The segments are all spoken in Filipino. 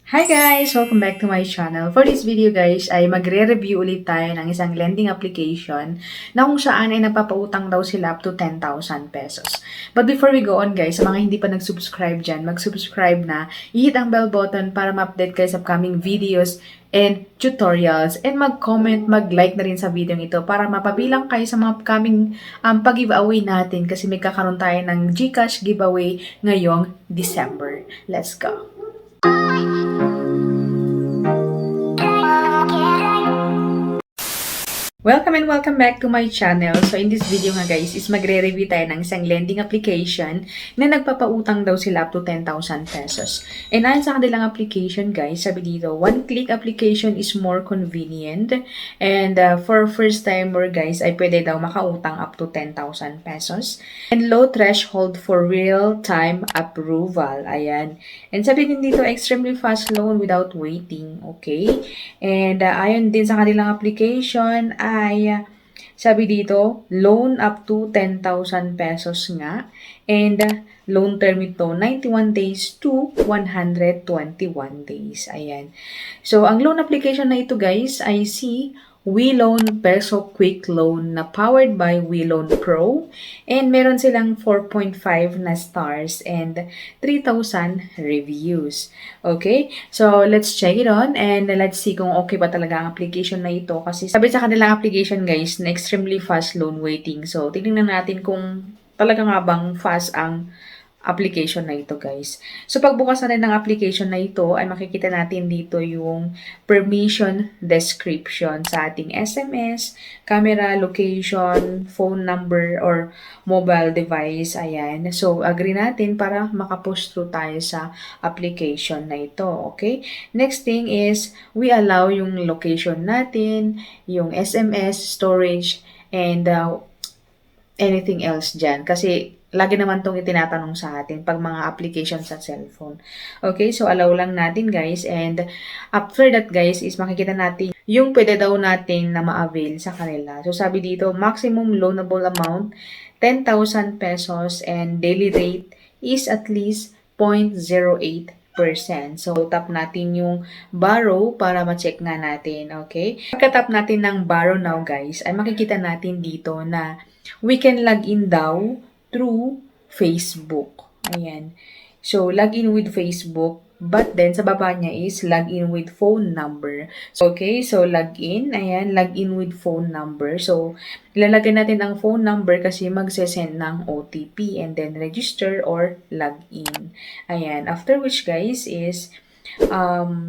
Hi guys! Welcome back to my channel. For this video guys, ay magre-review ulit tayo ng isang lending application na kung saan ay napapautang daw sila up to 10,000 pesos. But before we go on guys, sa mga hindi pa nag-subscribe dyan, mag-subscribe na, i-hit ang bell button para ma-update kayo sa upcoming videos and tutorials, and mag-comment, mag-like na rin sa video ito para mapabilang kayo sa mga upcoming pag-giveaway natin kasi may kakaroon tayo ng GCash giveaway ngayong December. Let's go! Welcome and welcome back to my channel. So in this video nga guys is magre-review tayo ng isang lending application na nagpapautang daw sila up to 10,000 pesos. And ayon sa kanilang application guys, sabi dito, one-click application is more convenient. And for first timer guys ay pwede daw makautang up to 10,000 pesos. And low threshold for real-time approval. Ayan. And sabi din dito, extremely fast loan without waiting. Okay? And ayon din sa kanilang application ay sabi dito, loan up to 10,000 pesos nga. And loan term ito, 91 days to 121 days. Ayan. So, ang loan application na ito guys ay si WeLoan Peso Quick Loan na powered by WeLoan Pro. And meron silang 4.5 na stars and 3,000 reviews. Okay? So, let's check it on and let's see kung okay ba talaga ang application na ito. Kasi sabi sa kanilang application guys na extremely fast loan waiting. So, tignan natin kung talaga nga bang fast ang application na ito guys. So pagbukas natin ng application na ito ay makikita natin dito yung permission description sa ating SMS, camera, location, phone number, or mobile device. Ayan. So agree natin para makapush through tayo sa application na ito. Okay? Next thing is we allow yung location natin, yung SMS, storage, and anything else dyan. Kasi lagi naman itong itinatanong sa atin pag mga application sa cellphone. Okay, so allow lang natin guys. And after that guys is makikita natin yung pwede daw natin na ma-avail sa kanila. So sabi dito, maximum loanable amount, 10,000 pesos and daily rate is at least 0.08%. So, tap natin yung borrow para ma-check nga natin, okay? Pagka-tap natin ng borrow now, guys, ay makikita natin dito na we can log in daw through Facebook. Ayan. So, login with Facebook. But then, sa baba niya is login with phone number. So, okay, so login. Ayan, login with phone number. So, ilalagay natin ang phone number kasi magsesend ng OTP and then register or login. Ayan. After which, guys, is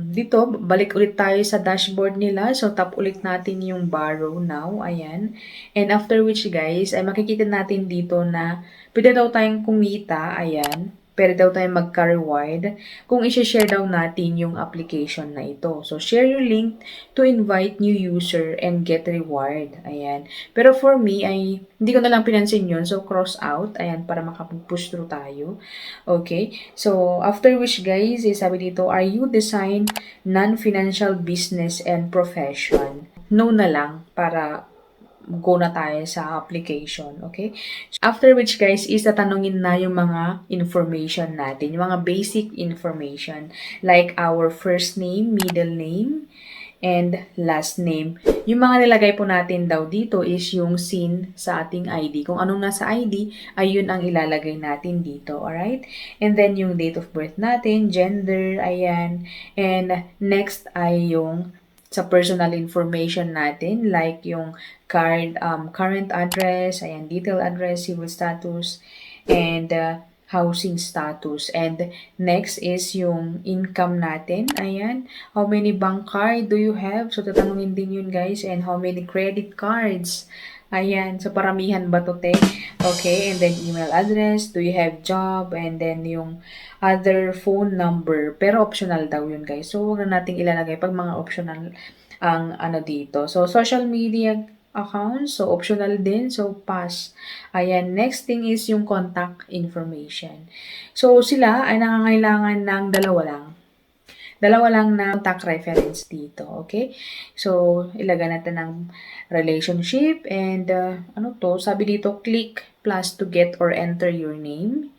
dito, balik ulit tayo sa dashboard nila. So, tap ulit natin yung borrow now. Ayan. And after which, guys, ay makikita natin dito na pwede daw tayong kumita. Ayan. Pwede daw tayong magka-reward kung i-share daw natin yung application na ito. So, share your link to invite new user and get reward. Ayan. Pero for me, ay hindi ko na lang pinansin yun. So, cross out. Ayan, para makapag-push through tayo. Okay. So, after which guys, sabi dito, are you design non-financial business and profession? No na lang para go na tayo sa application, okay? After which, guys, is tatanungin na yung mga information natin, yung mga basic information, like our first name, middle name, and last name. Yung mga nilagay po natin daw dito is yung SIN sa ating ID. Kung anong nasa ID, ay yun ang ilalagay natin dito, alright? And then yung date of birth natin, gender, ayan. And next ay yung sa personal information natin, like yung current address, ayan, detailed address, civil status, and housing status. And next is yung income natin. Ayan, how many bank card do you have? So, tatanungin din yun guys. And how many credit cards? Ayan, so paramihan ba to te? Okay, and then email address, do you have job? And then yung other phone number. Pero optional daw yun guys. So, huwag na nating ilalagay pag mga optional ang ano dito. So, social media account. So, optional din. So, pass. Ayan. Next thing is yung contact information. So, sila ay nangangailangan ng dalawa lang. Dalawa lang na contact reference dito. Okay? So, ilagay natin ng relationship and ano to? Sabi dito, click plus to get or enter your name.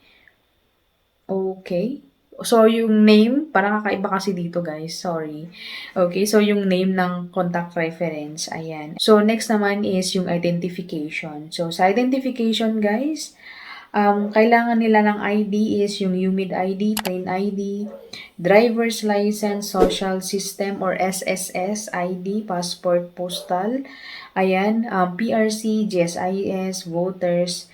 Okay. So, yung name, parang kakaiba kasi dito guys, sorry. Okay, so yung name ng contact reference, ayan. So, next naman is yung identification. So, sa identification guys, kailangan nila ng ID is yung UMID ID, Train ID, Driver's License, Social System or SSS ID, Passport Postal, ayan, PRC, GSIS, Voters,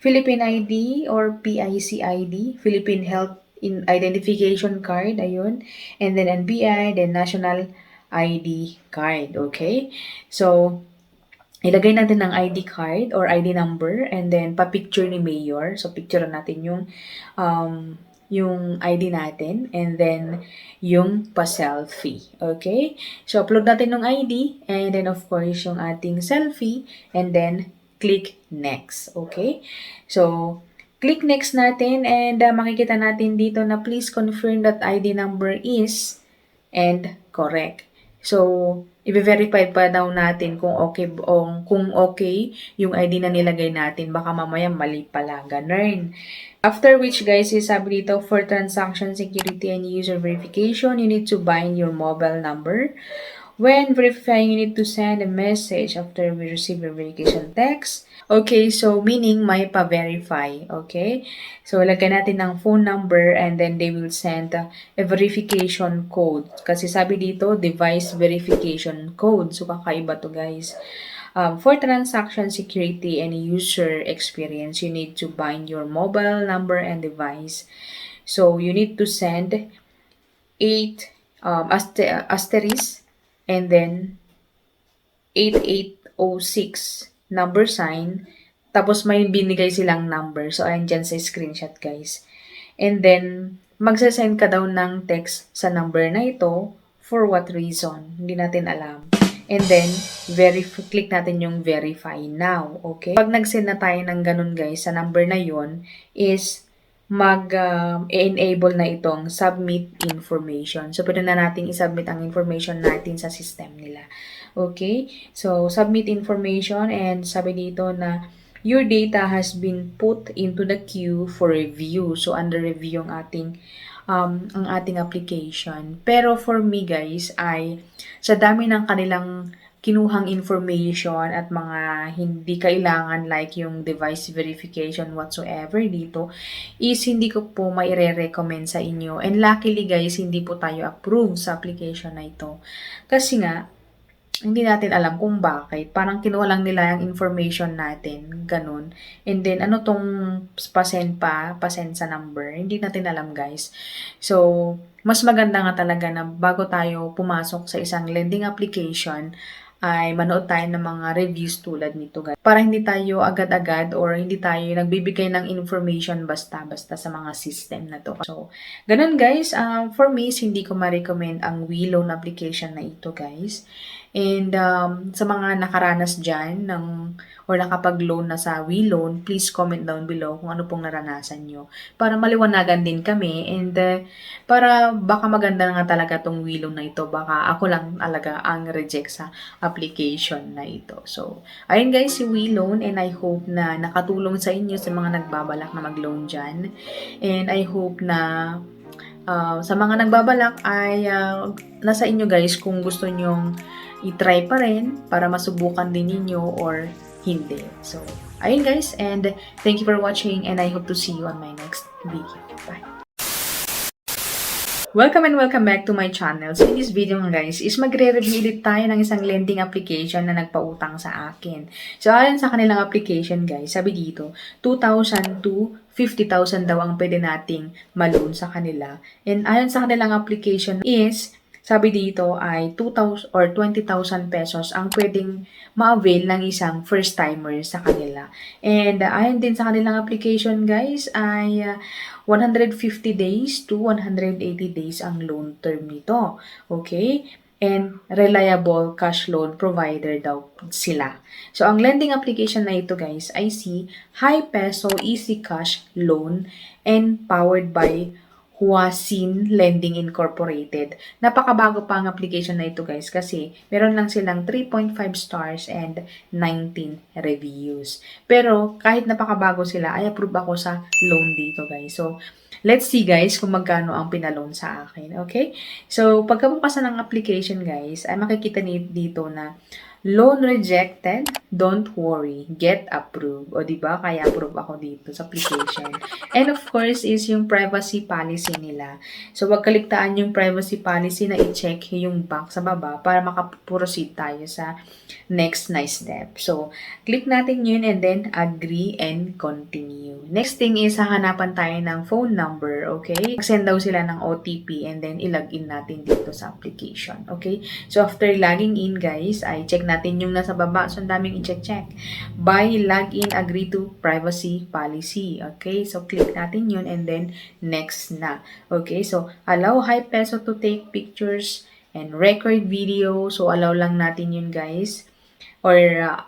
Philippine ID or PIC ID, Philippine Health Identification Card, ayun. And then NBI, then National ID card, okay? So, ilagay natin ng ID card or ID number and then pa-picture ni Mayor. So, picture natin yung ID natin and then yung pa-selfie. Okay? So, upload natin yung ID and then of course yung ating selfie and then click next. Okay? So, click next natin and makikita natin dito na please confirm that ID number is and correct. So, i-verify pa daw natin kung okay kung okay yung ID na nilagay natin. Baka mamaya mali pala, ganun. After which guys, sabi dito, for transaction security and user verification, you need to bind your mobile number. When verifying, you need to send a message after we receive your verification text. Okay, so meaning may pa-verify. Okay? So, lagyan natin ng phone number and then they will send a verification code. Kasi sabi dito, device verification code. So, kakaiba to guys. For transaction security and user experience, you need to bind your mobile number and device. So, you need to send 8 asterisk and then 8806 number sign. Tapos may binigay silang number. So, ayan dyan sa screenshot guys. And then, magsasend ka daw ng text sa number na ito for what reason. Hindi natin alam. And then, click natin yung verify now. Okay? Pag nag-send na tayo ng ganun guys, sa number na yon is enable na itong submit information. So, pwede na natin i-submit ang information natin sa system nila. Okay? So, submit information and sabi dito na your data has been put into the queue for review. So, under review ang ating application. Pero for me guys, ay sa dami ng kanilang kinuhang information at mga hindi kailangan like yung device verification whatsoever dito is hindi ko po maire-recommend sa inyo. And luckily guys, hindi po tayo approve sa application na ito. Kasi nga, hindi natin alam kung bakit. Parang kinuha lang nila yung information natin. Ganun. And then, ano tong pasend sa number? Hindi natin alam, guys. So, mas maganda nga talaga na bago tayo pumasok sa isang lending application, ay manood tayo ng mga reviews tulad nito guys. Para hindi tayo agad-agad or hindi tayo nagbibigay ng information basta-basta sa mga system na to. So, ganun guys. For me, hindi ko ma-recommend ang WeLoan application na ito guys. And sa mga nakaranas dyan or nakapag-loan na sa WeLoan, please comment down below kung ano pong naranasan nyo. Para maliwanagan din kami and para baka maganda nga talaga tong WeLoan na ito. Baka ako lang talaga ang reject sa application na ito. So, ayun guys, si WeLoan and I hope na nakatulong sa inyo sa mga nagbabalak na mag-loan dyan. And I hope na sa mga nagbabalak ay nasa inyo guys kung gusto nyong i-try pa rin para masubukan din ninyo or hindi. So, ayun guys, and thank you for watching and I hope to see you on my next video. Bye! Welcome and welcome back to my channel. So, in this video nga guys, is magre-review ulit tayo ng isang lending application na nagpautang sa akin. So, ayon sa kanilang application guys, sabi dito, 2,000 to 50,000 daw ang pwede nating ma-loan sa kanila. And ayon sa kanilang application is, sabi dito ay 2,000 or 20,000 pesos ang pwedeng ma-avail ng isang first-timer sa kanila. And ayon din sa kanilang application guys ay 150 days to 180 days ang loan term nito. Okay? And reliable cash loan provider daw sila. So, ang lending application na ito guys ay si High Peso Easy Cash Loan and powered by Huasin Lending Incorporated. Napakabago pa ang application na ito guys kasi meron lang silang 3.5 stars and 19 reviews. Pero kahit napakabago sila, ay approve ako sa loan dito guys. So, let's see guys kung magkano ang pinaloan sa akin. Okay? So, pagkabukasan ng application guys, ay makikita dito na loan rejected, don't worry, get approved. O diba, kaya approve ako dito sa application. And of course is yung privacy policy nila. So, wag kaligtaan yung privacy policy na i-check yung box sa baba para makaproceed tayo sa next na step. So, click natin yun and then agree and continue. Next thing is hahanapan tayo ng phone number, okay? Send daw sila ng OTP and then ilagin natin dito sa application, okay? So, after logging in guys, ay check natin yung nasa baba. So, ang daming i-check. By login, agree to privacy policy, okay? So, click natin yun and then next na, okay? So, allow HiPeso to take pictures and record video. So, allow lang natin yun guys. Or,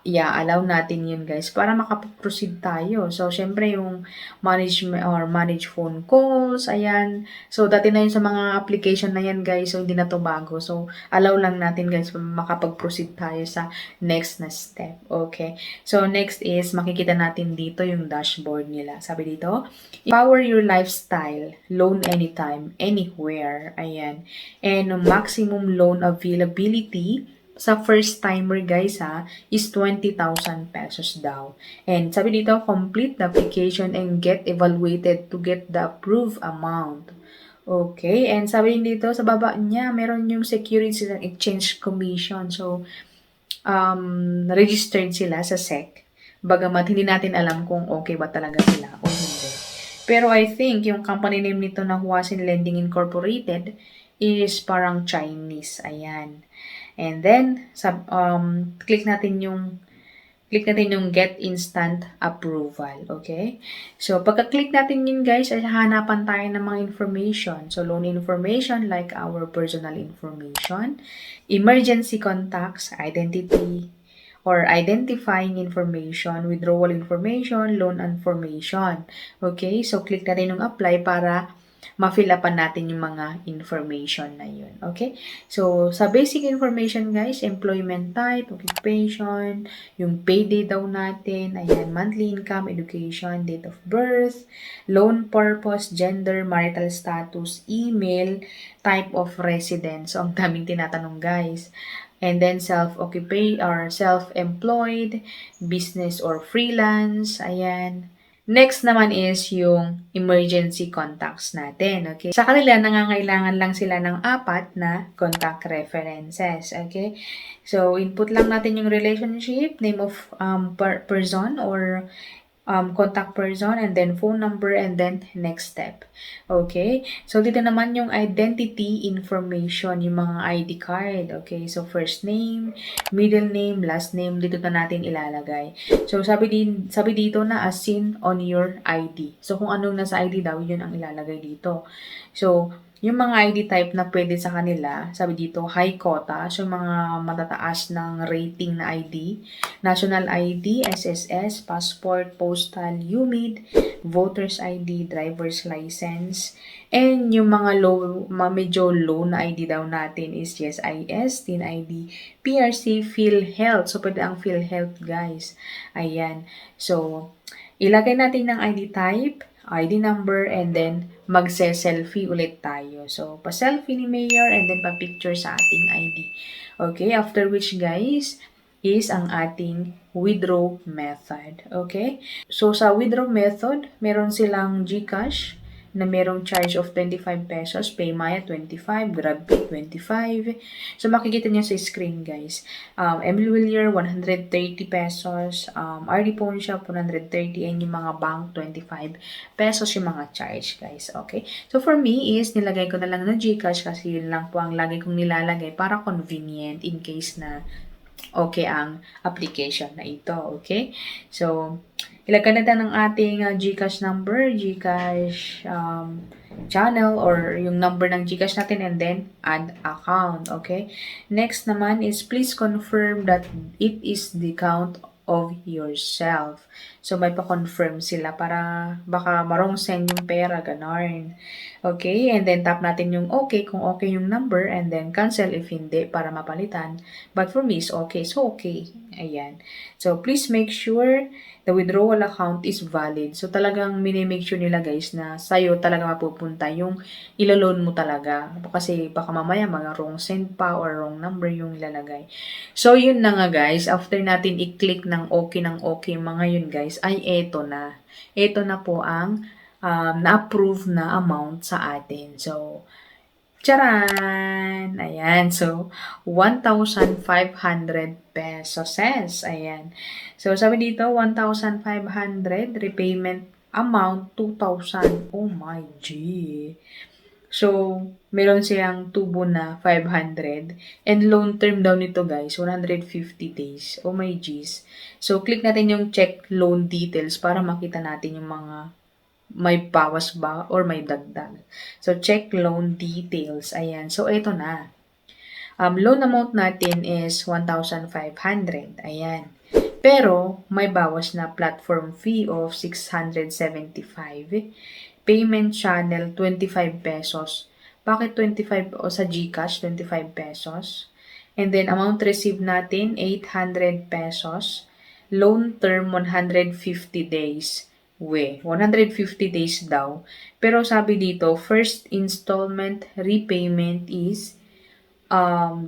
allow natin yun guys para makaproceed tayo. So, syempre yung manage phone calls, ayan. So, dati na yun sa mga application na yan guys. So, hindi na to bago. So, allow lang natin guys para makapag-proceed tayo sa next na step. Okay. So, next is makikita natin dito yung dashboard nila. Sabi dito, empower your lifestyle, loan anytime, anywhere. Ayan. And maximum loan availability sa first timer guys is 20,000 pesos daw. And sabi dito, complete the application and get evaluated to get the approved amount. Okay, and sabi dito sa baba niya, meron yung Securities and Exchange Commission. So, registered sila sa SEC. Bagamat hindi natin alam kung okay ba talaga sila o hindi. Pero I think yung company name nito na Huasin Lending Incorporated is parang Chinese. Ayan. And then, click natin yung get instant approval. Okay? So, pagka-click natin yun guys, ay hanapan tayo ng mga information. So, loan information like our personal information, emergency contacts, identity, or identifying information, withdrawal information, loan information. Okay? So, click natin yung apply para ma-fill upan natin yung mga information na yun. Okay? So, sa basic information guys, employment type, occupation, yung payday daw natin, ayan, monthly income, education, date of birth, loan purpose, gender, marital status, email, type of residence. So, ang daming tinatanong guys. And then self-occupied or self-employed, business or freelance, ayan. Next naman is yung emergency contacts natin, okay? Sa kanila, nangangailangan lang sila ng 4 na contact references, okay? So, input lang natin yung relationship, name of person or contact person, and then phone number, and then next step. Okay? So, dito naman yung identity information, yung mga ID card. Okay? So, first name, middle name, last name, dito na natin ilalagay. So, sabi dito na as seen on your ID. So, kung anong nasa ID daw, yun ang ilalagay dito. So, yung mga ID type na pwede sa kanila, sabi dito, high quota, so mga matataas ng rating na ID, national ID, SSS, passport, postal, UMID, voter's ID, driver's license, and yung mga medyo low na ID daw natin is GSIS, TIN ID, PRC, PhilHealth. So, pwede ang PhilHealth, guys. Ayan. So, ilagay natin ng ID type, ID number, and then magse-selfie ulit tayo. So, pa-selfie ni Mayor and then pa-picture sa ating ID. Okay, after which guys, is ang ating withdraw method. Okay? So, sa withdraw method, meron silang GCash na merong charge of 25 pesos, PayMaya 25, GrabPay 25. So, makikita niyo sa screen, guys. Emily Willier, 130 pesos. RD Pawn Shop, 130. And yung mga bank, 25 pesos yung mga charge, guys. Okay? So, for me is, nilagay ko na lang na GCash kasi yun lang po ang lagi kong nilalagay para convenient in case na okay ang application na ito. Okay? So, ilagay natin ang ating GCash number, GCash channel, or yung number ng GCash natin, and then add account. Okay? Next naman is please confirm that it is the account of yourself. So, may pa-confirm sila para baka marong send yung pera, ganon. Okay, and then tap natin yung okay kung okay yung number, and then cancel if hindi para mapalitan. But for me, is okay. So, okay. Ayan. So, please make sure the withdrawal account is valid. So, talagang minimake sure nila guys na sa'yo talaga mapupunta yung ilaloan mo talaga. Kasi baka mamaya mga wrong send pa or wrong number yung ilalagay. So, yun na nga guys. After natin i-click ng okay mga yun guys, ay eto na. Eto na po ang na-approve na amount sa atin. So, charan! Ayan. So, 1,500 pesos. Ayan. So, sabi dito, 1,500. Repayment amount, 2,000. Oh my G. So, meron siyang tubo na 500. And loan term daw nito guys, 150 days. Oh my G's. So, click natin yung check loan details para makita natin yung mga may bawas ba or may dagdag. So, check loan details. Ayan. So, ito na. Loan amount natin is 1,500. Ayan. Pero, may bawas na platform fee of 675. Payment channel, 25 pesos. Bakit 25 o sa GCash, 25 pesos? And then, amount received natin, 800 pesos. Loan term, 150 days. 150 days daw. Pero sabi dito, first installment repayment is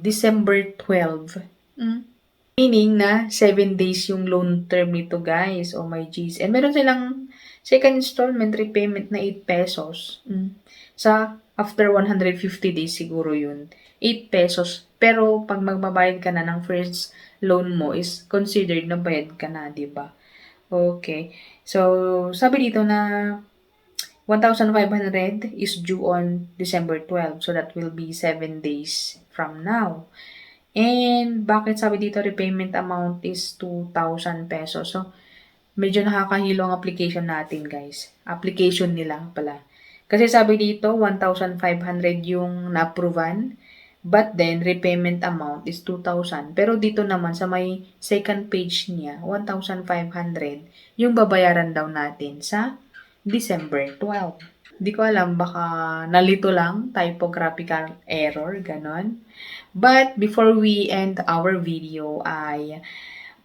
December 12. Meaning na 7 days yung loan term nito guys. Oh my G's. And meron silang second installment repayment na 8 pesos. Sa after 150 days siguro yun. 8 pesos. Pero pag magbabayad ka na ng first loan mo is considered na bayad ka na, di ba? Okay. So, sabi dito na 1,500 is due on December 12. So, that will be 7 days from now. And, bakit sabi dito repayment amount is 2,000 pesos? So, medyo nakakahilo ang application natin, guys. Application nila pala. Kasi sabi dito, 1,500 yung na-approvean. But then, repayment amount is 2,000. Pero dito naman, sa may second page niya, 1,500 yung babayaran daw natin sa December 12. Di ko alam, baka nalito lang, typographical error, ganon. But, before we end our video, ay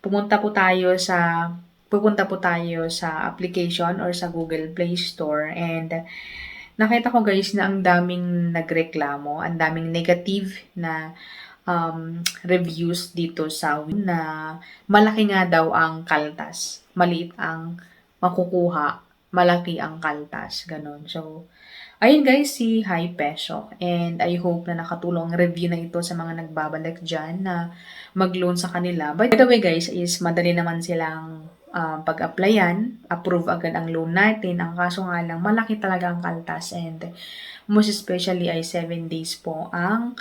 pupunta po tayo sa application or sa Google Play Store, and nakita ko guys na ang daming nagreklamo, ang daming negative na reviews dito sa na malaki nga daw ang kaltas. Maliit ang makukuha, malaki ang kaltas. Ganon. So, ayun guys, si Hi Peso. And I hope na nakatulong ang review na ito sa mga nagbabalik dyan na mag-loan sa kanila. By the way guys, is madali naman silang pag-applyan, approve agad ang loan natin. Ang kaso nga lang, malaki talaga ang kaltas, and most especially ay 7 days po ang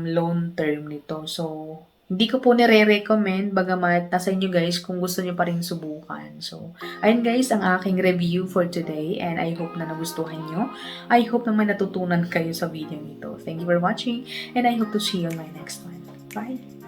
loan term nito. So, hindi ko po nire-recommend, bagamat nasa inyo guys kung gusto nyo pa rin subukan. So, ayun guys, ang aking review for today, and I hope na nagustuhan nyo. I hope na may natutunan kayo sa video nito. Thank you for watching, and I hope to see you on my next one. Bye!